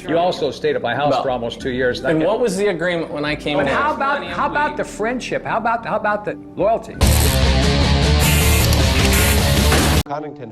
You also stayed at my house for almost 2 years. And what was the agreement when I came in? But how about the friendship? How about the loyalty? Coddington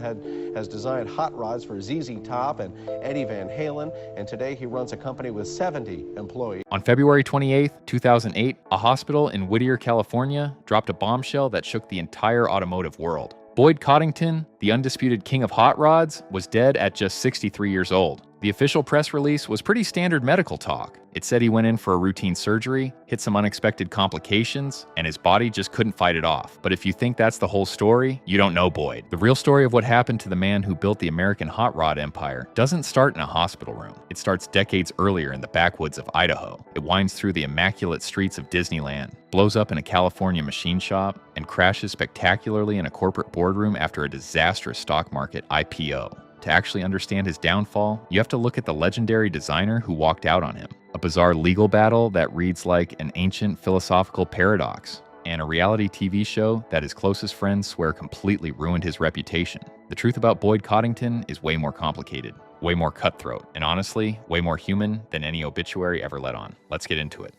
has designed hot rods for ZZ Top and Eddie Van Halen, and today he runs a company with 70 employees. On February 28, 2008, a hospital in Whittier, California, dropped a bombshell that shook the entire automotive world. Boyd Coddington, the undisputed king of hot rods, was dead at just 63 years old. The official press release was pretty standard medical talk. It said he went in for a routine surgery, hit some unexpected complications, and his body just couldn't fight it off. But if you think that's the whole story, you don't know Boyd. The real story of what happened to the man who built the American hot rod empire doesn't start in a hospital room. It starts decades earlier in the backwoods of Idaho. It winds through the immaculate streets of Disneyland, blows up in a California machine shop, and crashes spectacularly in a corporate boardroom after a disastrous stock market IPO. To actually understand his downfall, you have to look at the legendary designer who walked out on him, a bizarre legal battle that reads like an ancient philosophical paradox, and a reality TV show that his closest friends swear completely ruined his reputation. The truth about Boyd Coddington is way more complicated, way more cutthroat, and honestly, way more human than any obituary ever let on. Let's get into it.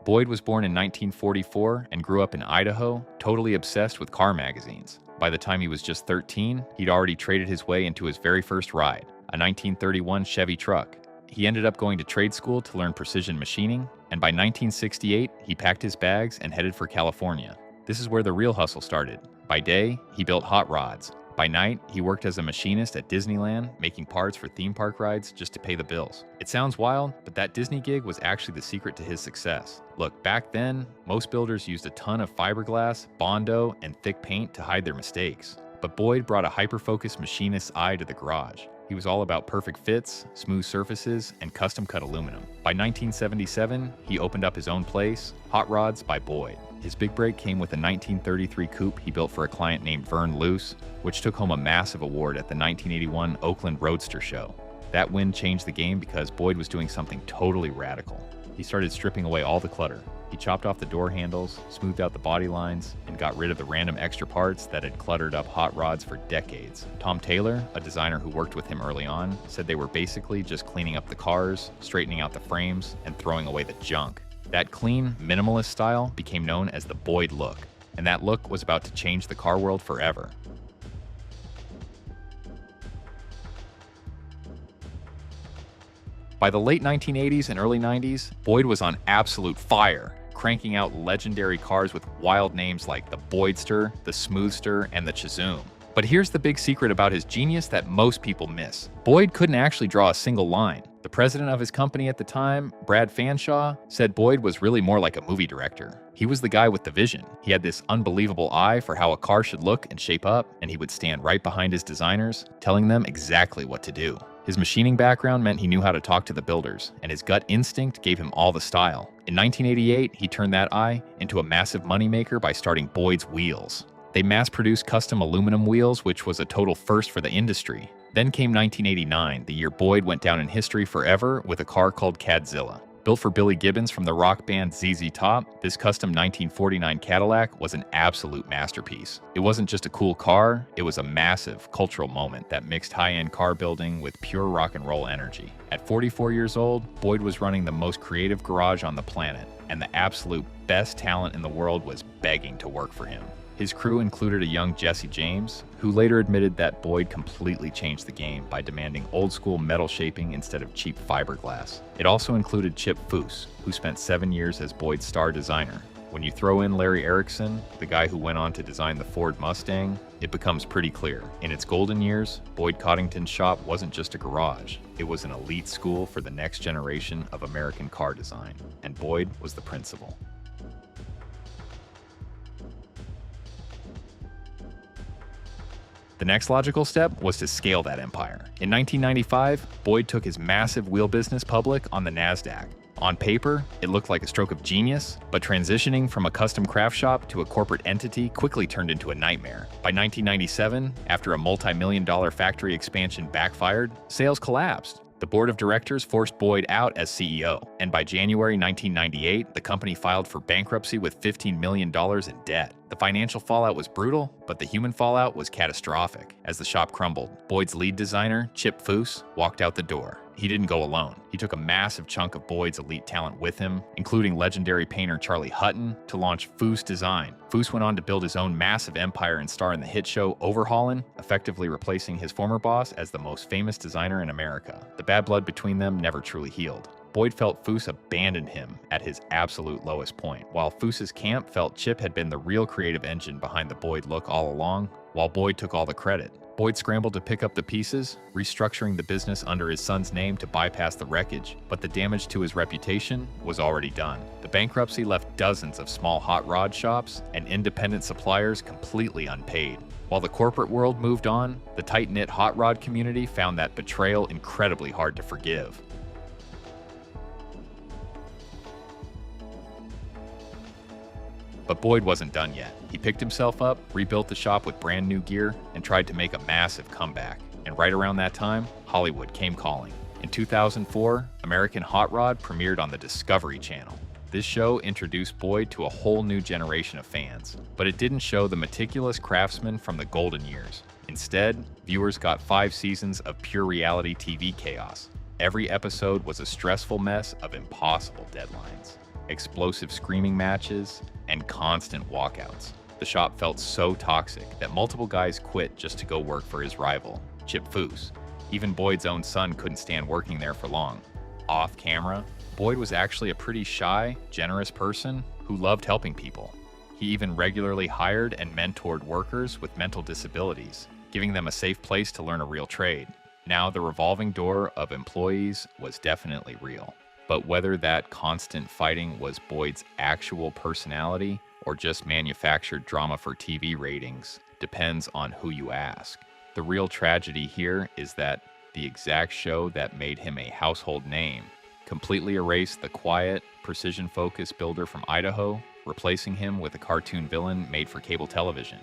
Boyd was born in 1944 and grew up in Idaho, totally obsessed with car magazines. By the time he was just 13, he'd already traded his way into his very first ride, a 1931 Chevy truck. He ended up going to trade school to learn precision machining, and by 1968, he packed his bags and headed for California. This is where the real hustle started. By day, he built hot rods. By night, he worked as a machinist at Disneyland, making parts for theme park rides just to pay the bills. It sounds wild, but that Disney gig was actually the secret to his success. Look, back then, most builders used a ton of fiberglass, Bondo, and thick paint to hide their mistakes. But Boyd brought a hyper-focused machinist's eye to the garage. He was all about perfect fits, smooth surfaces, and custom-cut aluminum. By 1977, he opened up his own place, Hot Rods by Boyd. His big break came with a 1933 coupe he built for a client named Vern Luce, which took home a massive award at the 1981 Oakland Roadster Show. That win changed the game because Boyd was doing something totally radical. He started stripping away all the clutter. He chopped off the door handles, smoothed out the body lines, and got rid of the random extra parts that had cluttered up hot rods for decades. Tom Taylor, a designer who worked with him early on, said they were basically just cleaning up the cars, straightening out the frames, and throwing away the junk. That clean, minimalist style became known as the Boyd look, and that look was about to change the car world forever. By the late 1980s and early 90s, Boyd was on absolute fire, cranking out legendary cars with wild names like the Boydster, the Smoothster, and the Chezoom. But here's the big secret about his genius that most people miss. Boyd couldn't actually draw a single line. The president of his company at the time, Brad Fanshaw, said Boyd was really more like a movie director. He was the guy with the vision. He had this unbelievable eye for how a car should look and shape up, and he would stand right behind his designers, telling them exactly what to do. His machining background meant he knew how to talk to the builders, and his gut instinct gave him all the style. In 1988, he turned that eye into a massive moneymaker by starting Boyd's Wheels. They mass-produced custom aluminum wheels, which was a total first for the industry. Then came 1989, the year Boyd went down in history forever with a car called CadZZilla. Built for Billy Gibbons from the rock band ZZ Top, this custom 1949 Cadillac was an absolute masterpiece. It wasn't just a cool car, it was a massive cultural moment that mixed high-end car building with pure rock and roll energy. At 44 years old, Boyd was running the most creative garage on the planet, and the absolute best talent in the world was begging to work for him. His crew included a young Jesse James, who later admitted that Boyd completely changed the game by demanding old-school metal shaping instead of cheap fiberglass. It also included Chip Foose, who spent 7 years as Boyd's star designer. When you throw in Larry Erickson, the guy who went on to design the Ford Mustang, it becomes pretty clear. In its golden years, Boyd Coddington's shop wasn't just a garage. It was an elite school for the next generation of American car design, and Boyd was the principal. The next logical step was to scale that empire. In 1995, Boyd took his massive wheel business public on the NASDAQ. On paper, it looked like a stroke of genius, but transitioning from a custom craft shop to a corporate entity quickly turned into a nightmare. By 1997, after a multi-million-dollar factory expansion backfired, sales collapsed. The board of directors forced Boyd out as CEO, and by January 1998, the company filed for bankruptcy with $15 million in debt. The financial fallout was brutal, but the human fallout was catastrophic. As the shop crumbled, Boyd's lead designer, Chip Foose, walked out the door. He didn't go alone. He took a massive chunk of Boyd's elite talent with him, including legendary painter Charlie Hutton, to launch Foose Design. Foose went on to build his own massive empire and star in the hit show Overhaulin', effectively replacing his former boss as the most famous designer in America. The bad blood between them never truly healed. Boyd felt Foose abandoned him at his absolute lowest point, while Foose's camp felt Chip had been the real creative engine behind the Boyd look all along, while Boyd took all the credit. Boyd scrambled to pick up the pieces, restructuring the business under his son's name to bypass the wreckage, but the damage to his reputation was already done. The bankruptcy left dozens of small hot rod shops and independent suppliers completely unpaid. While the corporate world moved on, the tight-knit hot rod community found that betrayal incredibly hard to forgive. But Boyd wasn't done yet. He picked himself up, rebuilt the shop with brand new gear, and tried to make a massive comeback. And right around that time, Hollywood came calling. In 2004, American Hot Rod premiered on the Discovery Channel. This show introduced Boyd to a whole new generation of fans, but it didn't show the meticulous craftsman from the golden years. Instead, viewers got 5 seasons of pure reality TV chaos. Every episode was a stressful mess of impossible deadlines, explosive screaming matches, and constant walkouts. The shop felt so toxic that multiple guys quit just to go work for his rival, Chip Foose. Even Boyd's own son couldn't stand working there for long. Off camera, Boyd was actually a pretty shy, generous person who loved helping people. He even regularly hired and mentored workers with mental disabilities, giving them a safe place to learn a real trade. Now the revolving door of employees was definitely real. But whether that constant fighting was Boyd's actual personality or just manufactured drama for TV ratings depends on who you ask. The real tragedy here is that the exact show that made him a household name completely erased the quiet, precision-focused builder from Idaho, replacing him with a cartoon villain made for cable television.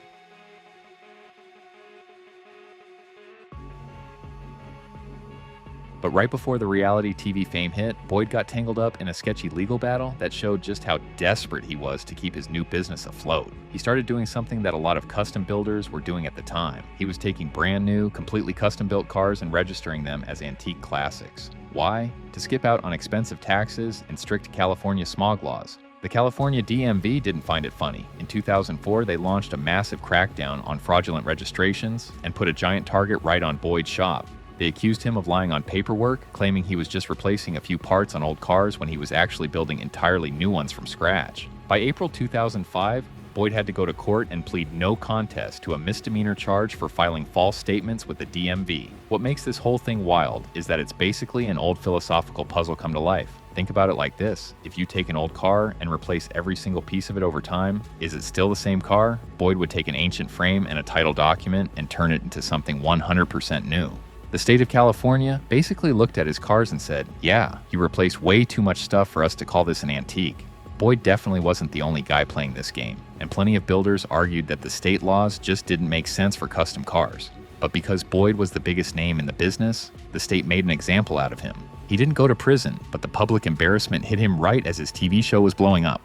But right before the reality TV fame hit, Boyd got tangled up in a sketchy legal battle that showed just how desperate he was to keep his new business afloat. He started doing something that a lot of custom builders were doing at the time. He was taking brand new, completely custom-built cars and registering them as antique classics. Why? To skip out on expensive taxes and strict California smog laws. The California DMV didn't find it funny. In 2004, they launched a massive crackdown on fraudulent registrations and put a giant target right on Boyd's shop. They accused him of lying on paperwork, claiming he was just replacing a few parts on old cars when he was actually building entirely new ones from scratch. By April 2005, Boyd had to go to court and plead no contest to a misdemeanor charge for filing false statements with the DMV. What makes this whole thing wild is that it's basically an old philosophical puzzle come to life. Think about it like this. If you take an old car and replace every single piece of it over time, is it still the same car? Boyd would take an ancient frame and a title document and turn it into something 100% new. The state of California basically looked at his cars and said, yeah, you replaced way too much stuff for us to call this an antique. Boyd definitely wasn't the only guy playing this game, and plenty of builders argued that the state laws just didn't make sense for custom cars. But because Boyd was the biggest name in the business, the state made an example out of him. He didn't go to prison, but the public embarrassment hit him right as his TV show was blowing up.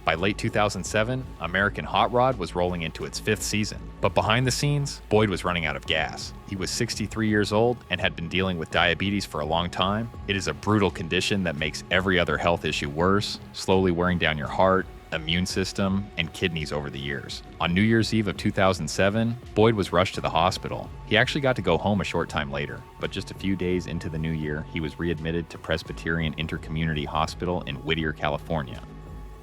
By late 2007, American Hot Rod was rolling into its 5th season. But behind the scenes, Boyd was running out of gas. He was 63 years old and had been dealing with diabetes for a long time. It is a brutal condition that makes every other health issue worse, slowly wearing down your heart, immune system, and kidneys over the years. On New Year's Eve of 2007, Boyd was rushed to the hospital. He actually got to go home a short time later, but just a few days into the new year, he was readmitted to Presbyterian Intercommunity Hospital in Whittier, California.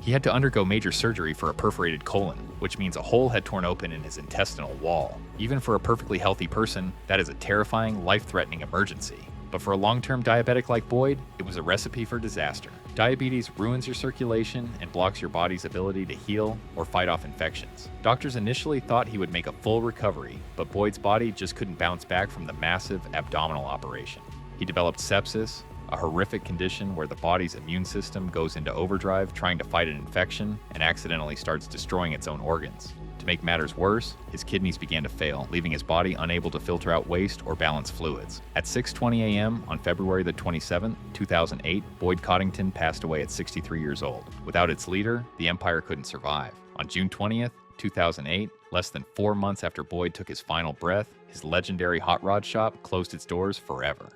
He had to undergo major surgery for a perforated colon, which means a hole had torn open in his intestinal wall. Even for a perfectly healthy person, that is a terrifying, life-threatening emergency. But for a long-term diabetic like Boyd, it was a recipe for disaster. Diabetes ruins your circulation and blocks your body's ability to heal or fight off infections. Doctors initially thought he would make a full recovery, but Boyd's body just couldn't bounce back from the massive abdominal operation. He developed sepsis, a horrific condition where the body's immune system goes into overdrive trying to fight an infection and accidentally starts destroying its own organs. To make matters worse, his kidneys began to fail, leaving his body unable to filter out waste or balance fluids. At 6:20 a.m. on February the 27th, 2008, Boyd Coddington passed away at 63 years old. Without its leader, the empire couldn't survive. On June 20th, 2008, less than 4 months after Boyd took his final breath, his legendary hot rod shop closed its doors forever.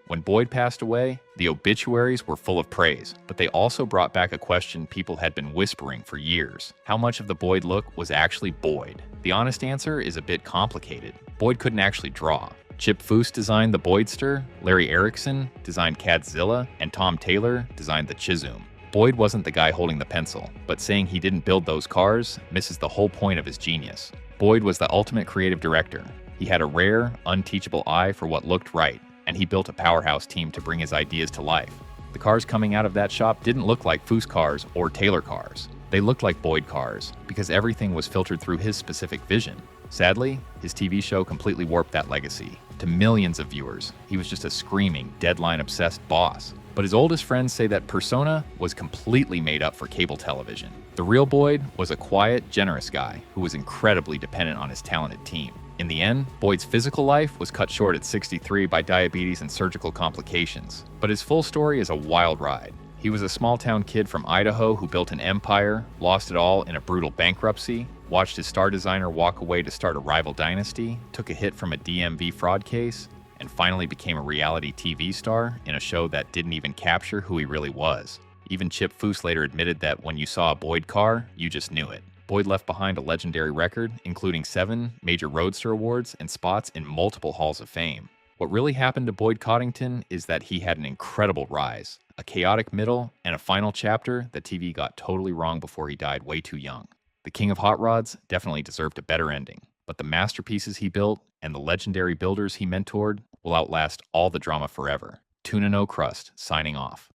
When Boyd passed away, the obituaries were full of praise, but they also brought back a question people had been whispering for years. How much of the Boyd look was actually Boyd? The honest answer is a bit complicated. Boyd couldn't actually draw. Chip Foose designed the Boydster, Larry Erickson designed CadZZilla, and Tom Taylor designed the Chezoom. Boyd wasn't the guy holding the pencil, but saying he didn't build those cars misses the whole point of his genius. Boyd was the ultimate creative director. He had a rare, unteachable eye for what looked right, and he built a powerhouse team to bring his ideas to life. The cars coming out of that shop didn't look like Foose cars or Taylor cars. They looked like Boyd cars, because everything was filtered through his specific vision. Sadly, his TV show completely warped that legacy. To millions of viewers, he was just a screaming, deadline-obsessed boss. But his oldest friends say that persona was completely made up for cable television. The real Boyd was a quiet, generous guy who was incredibly dependent on his talented team. In the end, Boyd's physical life was cut short at 63 by diabetes and surgical complications. But his full story is a wild ride. He was a small-town kid from Idaho who built an empire, lost it all in a brutal bankruptcy, watched his star designer walk away to start a rival dynasty, took a hit from a DMV fraud case, and finally became a reality TV star in a show that didn't even capture who he really was. Even Chip Foose later admitted that when you saw a Boyd car, you just knew it. Boyd left behind a legendary record, including 7 major Roadster awards and spots in multiple halls of fame. What really happened to Boyd Coddington is that he had an incredible rise, a chaotic middle, and a final chapter that TV got totally wrong before he died way too young. The king of hot rods definitely deserved a better ending, but the masterpieces he built and the legendary builders he mentored will outlast all the drama forever. Tuna, no Crust, signing off.